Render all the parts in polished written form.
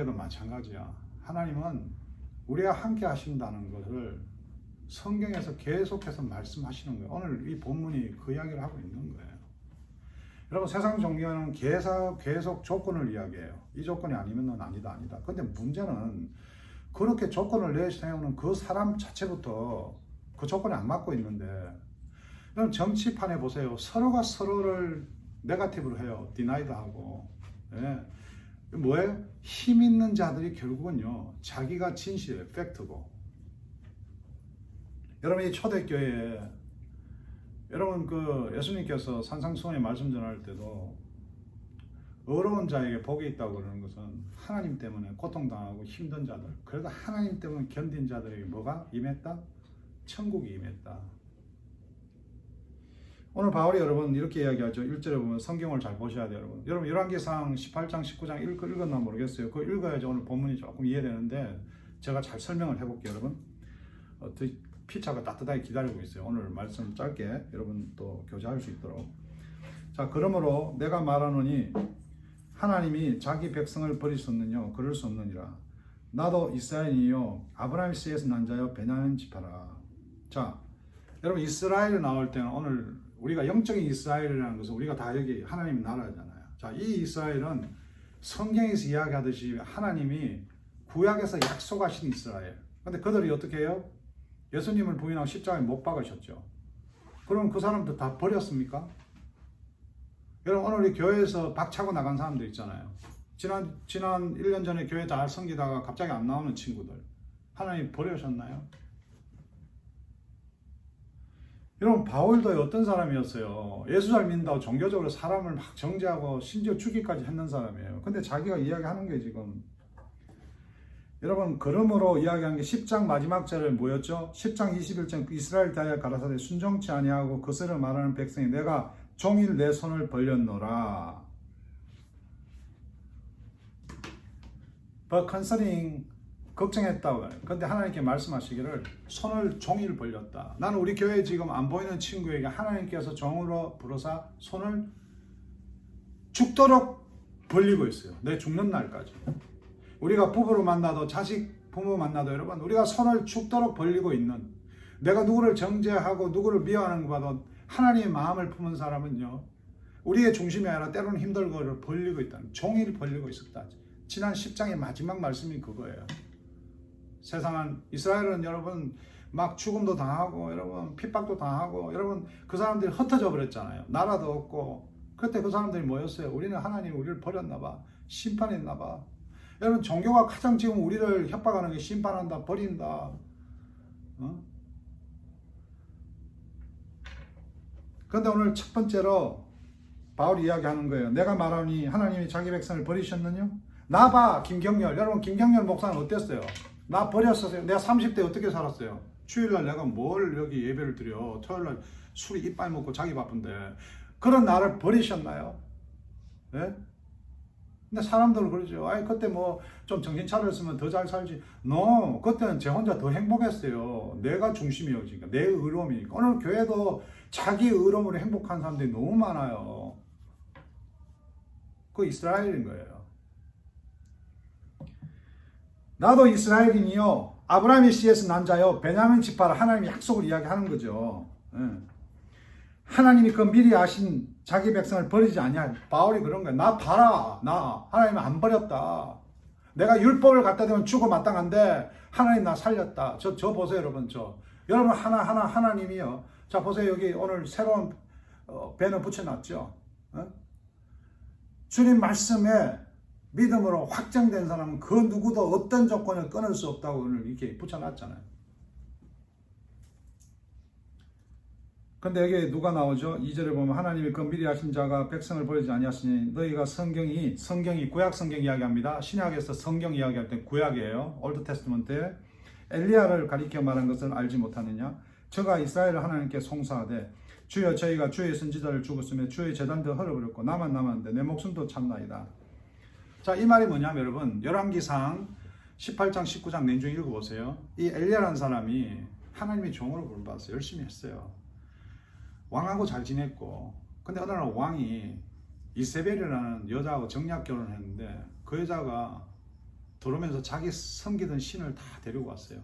도 마찬가지야. 하나님은 우리가 함께 하신다는 것을 성경에서 계속해서 말씀하시는 거예요. 오늘 이 본문이 그 이야기를 하고 있는 거예요. 여러분, 세상 종교는 계속 조건을 이야기해요. 이 조건이 아니면 아니다. 근데 문제는 그렇게 조건을 내세우는 그 사람 자체부터 그 조건에 안 맞고 있는데, 여러분 정치판에 보세요. 서로가 서로를 네거티브로 해요. 디나이드 하고. 예. 뭐예요? 힘 있는 자들이 결국은요, 자기가 진실의 팩트고. 여러분, 이 초대교회에 여러분 그 예수님께서 산상수훈의 말씀 전할 때도 어려운 자에게 복이 있다고 그러는 것은 하나님 때문에 고통당하고 힘든 자들, 그래도 하나님 때문에 견딘 자들에게 뭐가 임했다? 천국이 임했다. 오늘 바울이 여러분 이렇게 이야기하죠. 1절에 보면 성경을 잘 보셔야 돼요. 여러분 열왕기상 18장 19장 읽었나 모르겠어요. 그거 읽어야지 오늘 본문이 조금 이해되는데, 제가 잘 설명을 해볼게요. 여러분 피차가 따뜻하게 기다리고 있어요. 오늘 말씀 짧게 여러분 또 교제할 수 있도록. 자, 그러므로 내가 말하노니 하나님이 자기 백성을 버리셨느냐? 그럴 수 없느니라. 나도 이스라엘이요 아브라함의 씨에서 난 자여 베냐민 지파라. 자, 여러분 이스라엘 나올 때는 오늘 우리가 영적인 이스라엘이라는 것은 우리가 다 여기 하나님 나라잖아요. 자, 이 이스라엘은 성경에서 이야기하듯이 하나님이 구약에서 약속하신 이스라엘. 근데 그들이 어떻게 해요? 예수님을 부인하고 십자가에 못 박으셨죠. 그럼 그 사람들 다 버렸습니까? 여러분, 오늘 우리 교회에서 박차고 나간 사람들 있잖아요. 지난 1년 전에 교회 잘 섬기다가 갑자기 안 나오는 친구들. 하나님 버리셨나요? 여러분, 바울도 어떤 사람이었어요? 예수 잘 믿는다고 종교적으로 사람을 막 정죄하고 심지어 죽이기까지 했는 사람이에요. 근데 자기가 이야기하는 게 지금, 여러분, 그러므로 이야기한 게 10장 마지막 절에 뭐였죠? 10장 21절 이스라엘 대하여 가라사대 순종치 아니하고 그것을 말하는 백성이 내가 종일 내 손을 벌렸노라. But concerning 걱정했다고 해요. 근데 하나님께 말씀하시기를 손을 종일 벌렸다. 나는 우리 교회에 지금 안 보이는 친구에게 하나님께서 종으로 부르사 손을 죽도록 벌리고 있어요. 내 죽는 날까지. 우리가 부부로 만나도 자식 부모 만나도 여러분 우리가 손을 죽도록 벌리고 있는, 내가 누구를 정죄하고 누구를 미워하는 것보다 하나님의 마음을 품은 사람은요, 우리의 중심이 아니라 때로는 힘들고를 벌리고 있다는, 종일 벌리고 있었다. 지난 10장의 마지막 말씀이 그거예요. 세상은, 이스라엘은 여러분 막 죽음도 당하고 여러분 핍박도 당하고 여러분 그 사람들이 흩어져 버렸잖아요. 나라도 없고. 그때 그 사람들이 뭐였어요? 우리는 하나님 우리를 버렸나 봐. 심판했나 봐. 여러분 종교가 가장 지금 우리를 협박하는 게 심판한다, 버린다. 그런데 오늘 첫 번째로 바울이 이야기하는 거예요. 내가 말하니 하나님이 자기 백성을 버리셨느냐? 나 봐, 김경렬. 여러분 김경렬 목사는 어땠어요? 나 버렸었어요. 내가 30대 어떻게 살았어요? 주일날 내가 뭘 여기 예배를 드려? 토요일날 술이 이빨 먹고 자기 바쁜데 그런 나를 버리셨나요? 네? 근데 사람들은 그러죠. 아이 그때 뭐 좀 정신 차렸으면 더 잘 살지. No, 그때는 제 혼자 더 행복했어요. 내가 중심이었으니까, 내 의로움이니까. 오늘 교회도 자기 의로움으로 행복한 사람들이 너무 많아요. 그 이스라엘인 거예요. 나도 이스라엘인이요 아브라함의 씨에서 난 자요 베냐민 지파라. 하나님이 약속을 이야기하는 거죠. 하나님이 그 미리 아신 자기 백성을 버리지 않냐. 바울이 그런 거야. 나 봐라. 나 하나님 안 버렸다. 내가 율법을 갖다 대면 죽어 마땅한데 하나님 나 살렸다. 저 보세요 여러분. 여러분 하나님이요. 자 보세요. 여기 오늘 새로운 배너 붙여놨죠. 주님 말씀에 믿음으로 확정된 사람은 그 누구도 어떤 조건을 끊을 수 없다고 오늘 이렇게 붙여놨잖아요. 근데 여기 누가 나오죠? 2절에 보면 하나님이 그 미리 하신 자가 백성을 버리지 아니하시니 너희가 성경이 구약 성경 이야기합니다. 신약에서 성경 이야기할 때 구약이에요. 올드 테스트먼트에 엘리야를 가리켜 말한 것을 알지 못하느냐? 저가 이스라엘을 하나님께 송사하되 주여 저희가 주의 선지자를 죽었으며 주의 제단도 헐어버렸고 나만 남았는데 내 목숨도 참나이다. 자, 이 말이 뭐냐면 여러분 열왕기상 18장 19장 내중 읽어보세요. 이 엘리야라는 사람이 하나님의 종으로 부름받았어요. 열심히 했어요. 왕하고 잘 지냈고. 근데 어느 날 왕이 이세벨이라는 여자하고 정략 결혼을 했는데 그 여자가 들어오면서 자기 섬기던 신을 다 데리고 왔어요.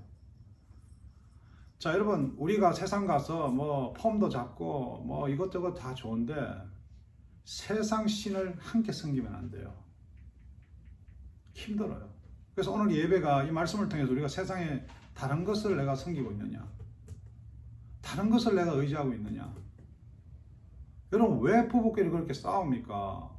자, 여러분, 우리가 세상 가서 뭐 폼도 잡고 뭐 이것저것 다 좋은데 세상 신을 함께 섬기면 안 돼요. 힘들어요. 그래서 오늘 예배가 이 말씀을 통해서 우리가 세상에 다른 것을 내가 섬기고 있느냐, 다른 것을 내가 의지하고 있느냐. 여러분, 왜 부부끼리 그렇게 싸웁니까?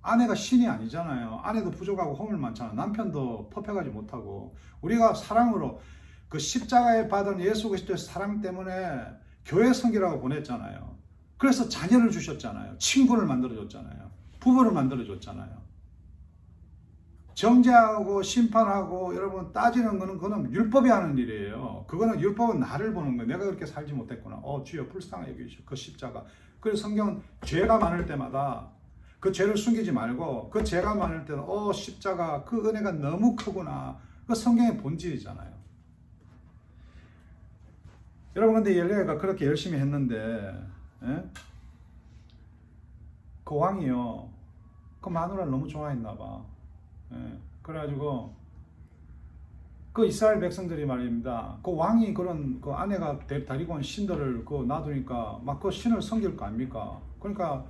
아내가 신이 아니잖아요. 아내도 부족하고 허물 많잖아요. 남편도 퍼펙하지 못하고. 우리가 사랑으로 그 십자가에 받은 예수 그리스도의 사랑 때문에 교회 섬기라고 보냈잖아요. 그래서 자녀를 주셨잖아요. 친구를 만들어줬잖아요. 부부를 만들어줬잖아요. 정죄하고 심판하고 여러분 따지는 거는 그거는 율법이 하는 일이에요. 그거는 율법은 나를 보는 거예요. 내가 그렇게 살지 못했구나. 주여 불쌍하게 여기시오. 그 십자가. 그래서 성경은 죄가 많을 때마다 그 죄를 숨기지 말고 그 죄가 많을 때는 십자가 그 은혜가 너무 크구나. 그 성경의 본질이잖아요. 여러분, 근데 엘리야가 그렇게 열심히 했는데 그 왕이요, 그 마누라를 너무 좋아했나 봐. 그래가지고 그 이스라엘 백성들이 말입니다. 그 왕이 그런 그 아내가 데리고 온 신들을 그 놔두니까 막 그 신을 섬길 거 아닙니까? 그러니까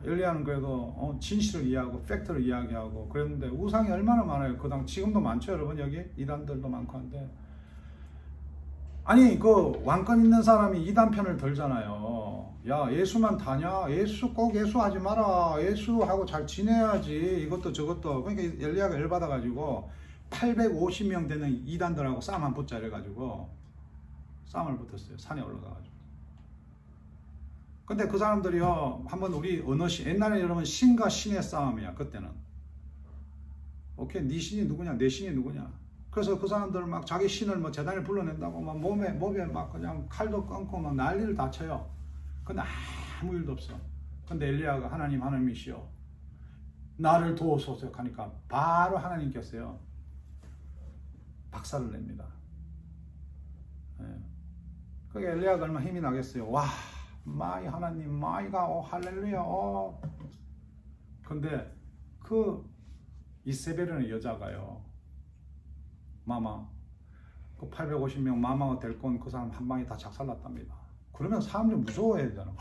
엘리야는 그래도 진실을 이해하고 팩트를 이야기하고 그랬는데 우상이 얼마나 많아요. 그 당 지금도 많죠, 여러분. 여기 이단들도 많고 한데, 아니 그 왕권 있는 사람이 이단 편을 들잖아요. 야, 예수만 다냐? 꼭 예수 하지 마라. 예수하고 잘 지내야지. 이것도 저것도. 그러니까 엘리야가 열받아가지고 850명 되는 이단들하고 싸움 한 붙자 이래가지고 싸움을 붙었어요. 산에 올라가가지고. 근데 그 사람들이요, 한번 우리 어느 옛날에 여러분 신과 신의 싸움이야. 그때는. 오케이, 네 신이 누구냐? 내 신이 누구냐? 그래서 그 사람들 막 자기 신을 뭐 재단에 불러낸다고 막 몸에 막 그냥 칼도 끊고 막 난리를 다 쳐요. 근데 아무 일도 없어. 근데 엘리야가 하나님이시여 나를 도우소서 하니까 바로 하나님께서요 박살을 냅니다. 그게 엘리야가 얼마나 힘이 나겠어요. 와, 마이 하나님, 마이가 할렐루야. 근데 그 이세벨이라는 여자가요, 마마, 그 850명 마마가 데리고 온 그 사람 한 방에 다 작살났답니다. 그러면 사람들이 무서워해야 되잖아.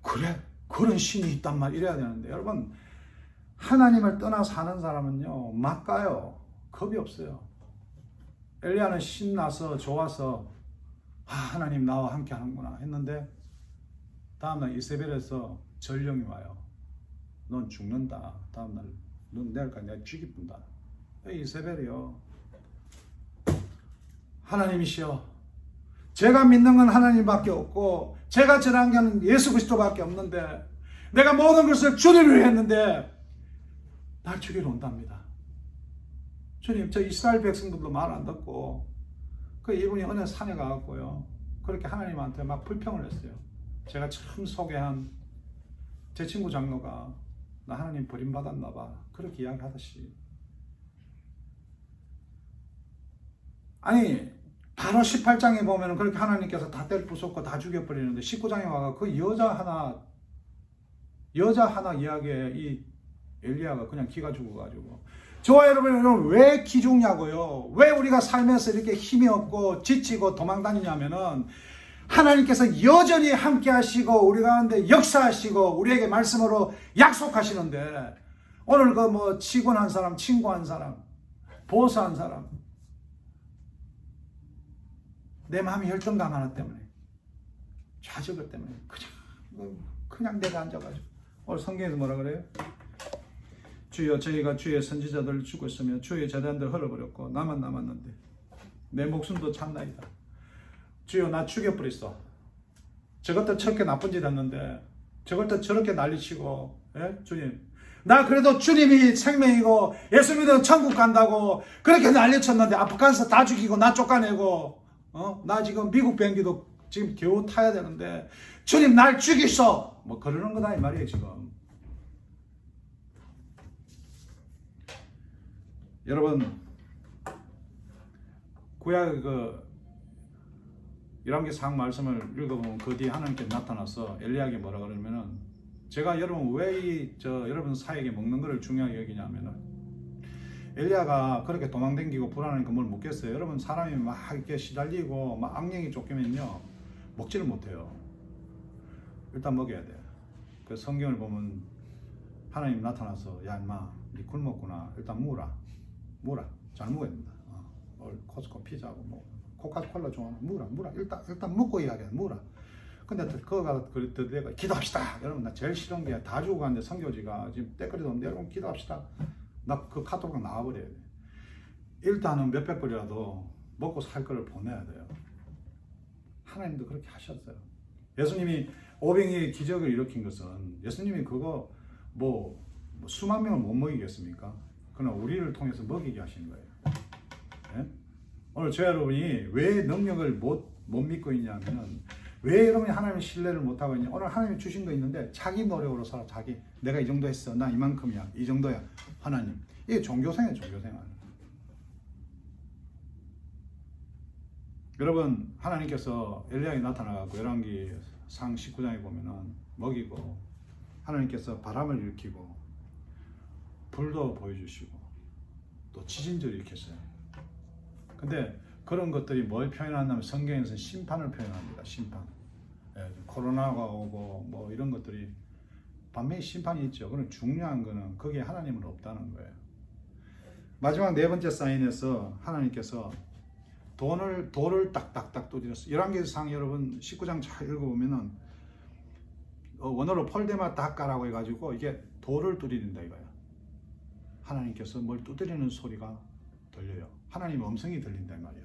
그래? 그런 신이 있단 말 이래야 되는데, 여러분, 하나님을 떠나 사는 사람은요 막 가요. 겁이 없어요. 엘리야는 신나서 좋아서 하나님 나와 함께 하는구나 했는데, 다음날 이세벨에서 전령이 와요. 넌 죽는다. 다음날 넌 내일까지 내가 죽이뿐다. 이세벨이요, 하나님이시여 제가 믿는 건 하나님밖에 없고 제가 전한 게 예수 그리스도밖에 없는데 내가 모든 것을 주님을 위해 했는데 날 죽이러 온답니다. 주님, 저 이스라엘 백성들도 말 안 듣고 그 이분이 어느 산에 가갖고요 그렇게 하나님한테 막 불평을 했어요. 제가 처음 소개한 제 친구 장로가 나 하나님 버림받았나 봐 그렇게 이야기하듯이, 아니 바로 18장에 보면 그렇게 하나님께서 다 때려 부쉈고 다 죽여버리는데 19장에 와서 그 여자 하나 이야기에 이 엘리야가 그냥 기가 죽어가지고. 저와 여러분 왜 기 죽냐고요? 왜 우리가 살면서 이렇게 힘이 없고 지치고 도망다니냐면은 하나님께서 여전히 함께 하시고 우리 가운데 역사하시고 우리에게 말씀으로 약속하시는데, 오늘 그 뭐 치곤한 사람, 친구한 사람, 보수한 사람, 내 마음이 혈등감 하나 때문에, 좌절것 때문에 그냥 내가 앉아가지고. 오늘 성경에서 뭐라 그래요? 주여 저희가 주의 선지자들을 죽고 있으며 주의 재단들 헐어버렸고 나만 남았는데 내 목숨도 참나이다. 주여 나 죽여버렸어. 저것도 저렇게 나쁜 짓 했는데 저것도 저렇게 난리치고, 주님 나 그래도 주님이 생명이고 예수 믿어 천국 간다고 그렇게 난리쳤는데 아프간에서 다 죽이고 나 쫓아내고 나 지금 미국 비행기도 지금 겨우 타야 되는데 주님 날 죽이소 뭐 그러는 거다 이 말이에요. 지금 여러분 구약 그 열왕기상 말씀을 읽어보면 그 뒤에 하나님께 나타나서 엘리야에게 뭐라 그러면은, 제가 여러분 왜 여러분 사에게 먹는 거를 중요하게 여기냐면은 엘리야가 그렇게 도망다니고 불안하니까 뭘 먹겠어요? 여러분 사람이 막 이렇게 시달리고 막 악령이 쫓기면요 먹지를 못해요. 일단 먹여야 돼. 그 성경을 보면 하나님 나타나서 야 인마 니 굶었구나 일단 무라 잘 먹어야 된다. 코스코 피자하고 뭐 코카콜라 좋아하는 무라 일단 먹고 이야기해 무라. 근데 그거가 그랬더니 내가 기도합시다. 여러분 나 제일 싫은 게 다 죽어 갔는데 선교지가 지금 때거리도 없는데 여러분 기도합시다. 나 그 카톡으로 나와버려야 돼. 일단은 몇백 불이라도 먹고 살 거를 보내야 돼요. 하나님도 그렇게 하셨어요. 예수님이 오병이의 기적을 일으킨 것은 예수님이 그거 뭐 수만 명을 못 먹이겠습니까? 그러나 우리를 통해서 먹이게 하신 거예요. 네? 오늘 저 여러분이 왜 능력을 못 믿고 있냐면 왜 여러분이 하나님의 신뢰를 못하고 있냐. 오늘 하나님이 주신 거 있는데 자기 노력으로 살아. 자기 내가 이 정도 했어. 나 이만큼이야. 이 정도야. 하나님. 이게 종교생활. 여러분 하나님께서 엘리야에 나타나갖고 열왕기상 19장에 보면은 먹이고 하나님께서 바람을 일으키고 불도 보여주시고 또 지진도 일으켰어요. 근데 그런 것들이 뭘 표현한다면 성경에서는 심판을 표현합니다. 심판. 예, 코로나가 오고 뭐 이런 것들이 반면에 심판이 있죠. 그럼 중요한 거는 거기에 하나님은 없다는 거예요. 마지막 네 번째 사인에서 하나님께서 돌을 딱딱딱 두드렸어요. 열왕기상 여러분 19장 잘 읽어보면은 원어로 폴데마 닦아라고 해가지고 이게 돌을 두드린다 이거야. 하나님께서 뭘 두드리는 소리가 들려요. 하나님의 음성이 들린단 말이야.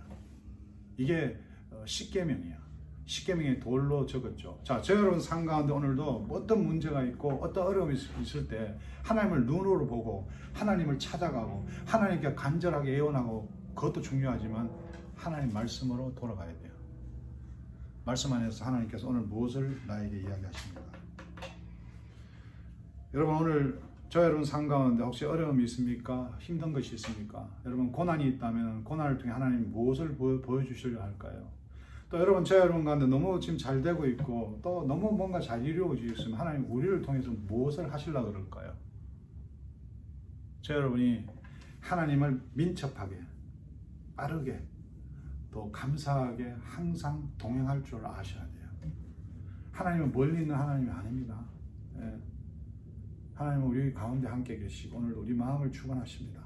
이게 십계명이야. 십계명에 돌로 적었죠. 자, 저 여러분 삶 가운데 오늘도 어떤 문제가 있고 어떤 어려움이 있을 때 하나님을 눈으로 보고 하나님을 찾아가고 하나님께 간절하게 애원하고 그것도 중요하지만 하나님 말씀으로 돌아가야 돼요. 말씀 안에서 하나님께서 오늘 무엇을 나에게 이야기하십니까? 여러분 오늘 저 여러분 삶 가운데 혹시 어려움이 있습니까? 힘든 것이 있습니까? 여러분 고난이 있다면 고난을 통해 하나님 무엇을 보여주시려 할까요? 또 여러분 저 여러분 가운데 너무 지금 잘 되고 있고 또 너무 뭔가 잘 이루어지고 있으면 하나님 우리를 통해서 무엇을 하시려고 그럴까요? 저 여러분이 하나님을 민첩하게 빠르게 또 감사하게 항상 동행할 줄 아셔야 돼요. 하나님은 멀리 있는 하나님이 아닙니다. 예. 하나님은 우리 가운데 함께 계시고 오늘 우리 마음을 축원하십니다.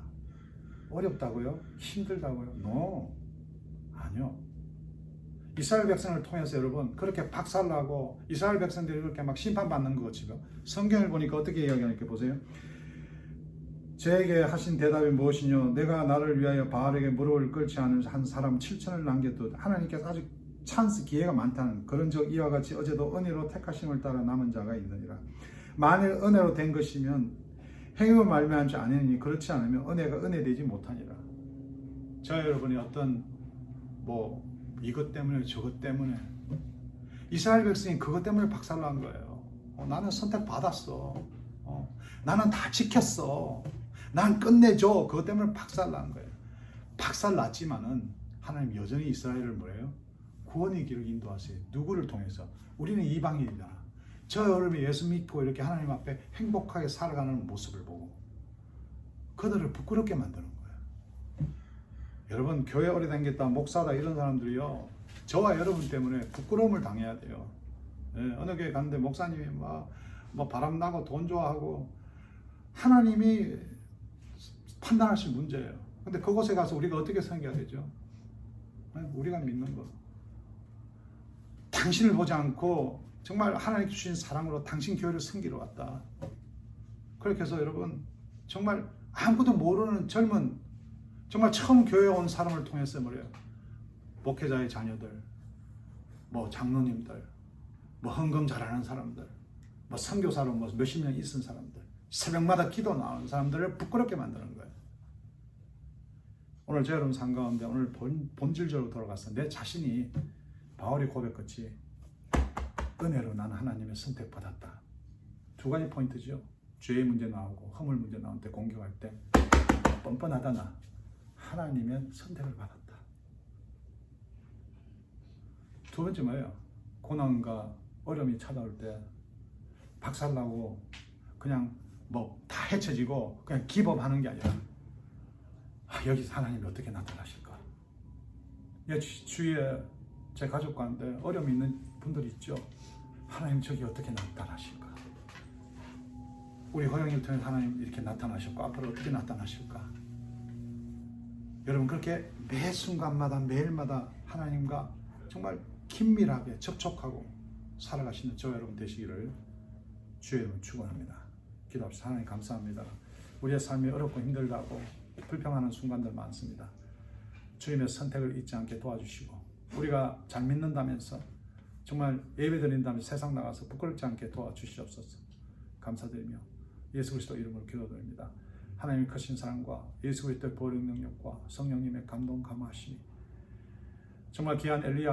어렵다고요? 힘들다고요? No. 아니요. 이스라엘 백성을 통해서 여러분 그렇게 박살나고 이스라엘 백성들이 그렇게 막 심판받는 거 지금 성경을 보니까 어떻게 이야기하니까 보세요. 저에게 하신 대답이 무엇이뇨? 내가 나를 위하여 바알에게 무릎을 꿇지 않은 한 사람 7천을 남겨도 하나님께서 아직 찬스 기회가 많다는 그런 적 이와 같이 어제도 은혜로 택하심을 따라 남은 자가 있느니라. 만일 은혜로 된 것이면 행위로 말미암지 않으니 그렇지 않으면 은혜가 은혜되지 못하니라. 저 여러분이 어떤 뭐 이것 때문에 저것 때문에 이스라엘 백성이 그것 때문에 박살난 거예요. 나는 선택받았어. 나는 다 지켰어. 난 끝내줘. 그것 때문에 박살난 거예요. 박살났지만은 하나님 여전히 이스라엘을 뭐래요? 구원의 길을 인도하세요. 누구를 통해서? 우리는 이방인이다. 저 여러분이 예수 믿고 이렇게 하나님 앞에 행복하게 살아가는 모습을 보고 그들을 부끄럽게 만드는 거예요. 여러분 교회 오래 다녔다 목사다 이런 사람들이요 저와 여러분 때문에 부끄러움을 당해야 돼요. 예, 어느 교회 갔는데 목사님이 뭐 바람나고 돈 좋아하고 하나님이 판단하실 문제예요. 근데 그곳에 가서 우리가 어떻게 섬겨야 되죠? 우리가 믿는 거. 당신을 보지 않고 정말 하나님 주신 사랑으로 당신 교회를 섬기러 왔다. 그렇게 해서 여러분 정말 아무것도 모르는 젊은 정말 처음 교회에 온 사람을 통해서 뭐래요? 목회자의 자녀들, 뭐 장로님들, 뭐 헌금 잘하는 사람들, 뭐 선교사로 뭐 몇십 년 있은 사람들, 새벽마다 기도 나오는 사람들을 부끄럽게 만드는 거예요. 오늘 저 여러분 삶 가운데 오늘 본질적으로 돌아가서 내 자신이 바울이 고백했지 은혜로 나는 하나님의 선택받았다. 두 가지 포인트죠. 죄의 문제 나오고 허물 문제 나올 때 공격할 때 뻔뻔하다 나 하나님의 선택을 받았다. 두 번째 뭐예요? 고난과 어려움이 찾아올 때 박살나고 그냥 뭐 다 헤쳐지고 그냥 기법하는 게 아니라 여기서 하나님이 어떻게 나타나실까? 주위에 제 가족 가운데 어려움이 있는 분들이 있죠. 하나님 저기 어떻게 나타나실까? 우리 호영이를 통해 하나님 이렇게 나타나셨고 앞으로 어떻게 나타나실까? 여러분 그렇게 매 순간마다 매일마다 하나님과 정말 긴밀하게 접촉하고 살아가시는 저 여러분 되시기를 주의 이름으로 축원합니다. 기도합시다. 하나님 감사합니다. 우리의 삶이 어렵고 힘들다고 불평하는 순간들 많습니다. 주님의 선택을 잊지 않게 도와주시고 우리가 잘 믿는다면서 정말 예배드린다면서 세상 나가서 부끄럽지 않게 도와주시옵소서. 감사드리며 예수 그리스도 이름으로 기도드립니다. 하나님의 크신 사랑과 예수 그리스도의 보혈의 능력과 성령님의 감동 감화하심이 정말 귀한 엘리야